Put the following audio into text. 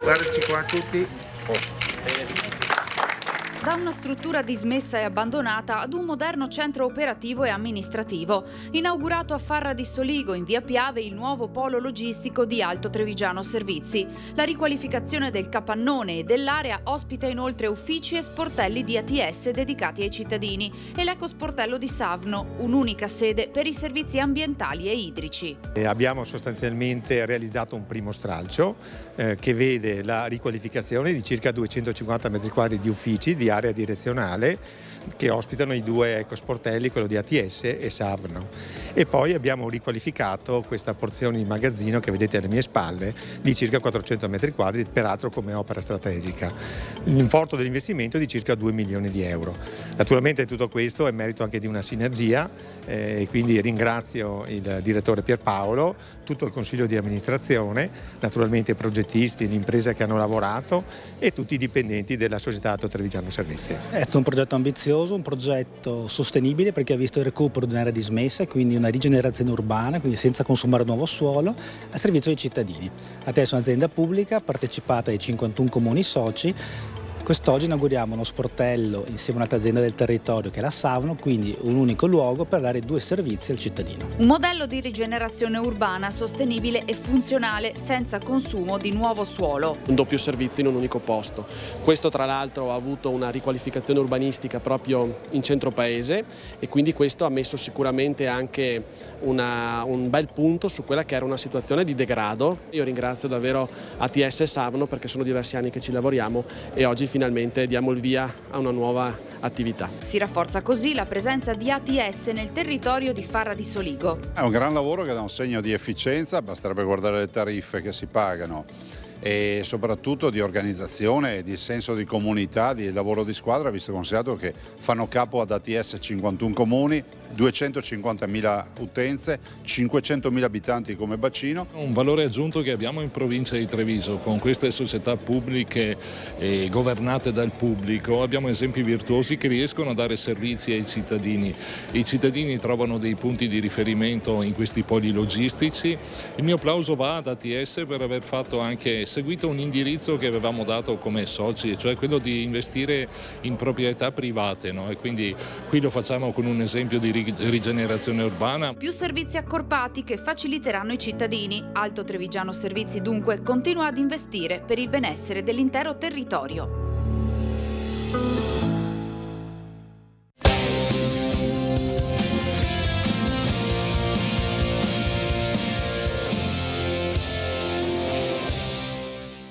Guardaci qua tutti. Da una struttura dismessa e abbandonata ad un moderno centro operativo e amministrativo. Inaugurato a Farra di Soligo, in via Piave, il nuovo polo logistico di Alto Trevigiano Servizi. La riqualificazione del capannone e dell'area ospita inoltre uffici e sportelli di ATS dedicati ai cittadini e l'ecosportello di Savno, un'unica sede per i servizi ambientali e idrici. Abbiamo sostanzialmente realizzato un primo stralcio che vede la riqualificazione di circa 250 metri quadri di uffici di area direzionale che ospitano i due ecosportelli, quello di ATS e Savno. E poi abbiamo riqualificato questa porzione di magazzino che vedete alle mie spalle di circa 400 metri quadri, peraltro come opera strategica. L'importo dell'investimento è di circa 2 milioni di euro. Naturalmente tutto questo è merito anche di una sinergia e quindi ringrazio il direttore Pierpaolo, tutto il consiglio di amministrazione, naturalmente i progettisti, l'impresa che hanno lavorato e tutti i dipendenti della società Alto Trevigiano Servizi. È stato un progetto ambizioso, un progetto sostenibile perché ha visto il recupero di un'area dismessa, quindi una rigenerazione urbana, quindi senza consumare nuovo suolo, a servizio dei cittadini. Adesso è un'azienda pubblica partecipata ai 51 comuni soci. Quest'oggi inauguriamo uno sportello insieme a un'altra azienda del territorio che è la Savno, quindi un unico luogo per dare due servizi al cittadino. Un modello di rigenerazione urbana sostenibile e funzionale senza consumo di nuovo suolo. Un doppio servizio in un unico posto. Questo tra l'altro ha avuto una riqualificazione urbanistica proprio in centro paese e quindi questo ha messo sicuramente anche un bel punto su quella che era una situazione di degrado. Io ringrazio davvero ATS e Savno perché sono diversi anni che ci lavoriamo e oggi finalmente diamo il via a una nuova attività. Si rafforza così la presenza di ATS nel territorio di Farra di Soligo. È un gran lavoro che dà un segno di efficienza, basterebbe guardare le tariffe che si pagano e soprattutto di organizzazione, di senso di comunità, di lavoro di squadra, visto e considerato che fanno capo ad ATS 51 comuni, 250.000 utenze, 500.000 abitanti come bacino. Un valore aggiunto che abbiamo in provincia di Treviso con queste società pubbliche governate dal pubblico, abbiamo esempi virtuosi che riescono a dare servizi ai cittadini. I cittadini trovano dei punti di riferimento in questi poli logistici. Il mio applauso va ad ATS per aver fatto anche seguito un indirizzo che avevamo dato come soci, cioè quello di investire in proprietà private, no? E quindi qui lo facciamo con un esempio di rigenerazione urbana. Più servizi accorpati che faciliteranno i cittadini. Alto Trevigiano Servizi dunque continua ad investire per il benessere dell'intero territorio.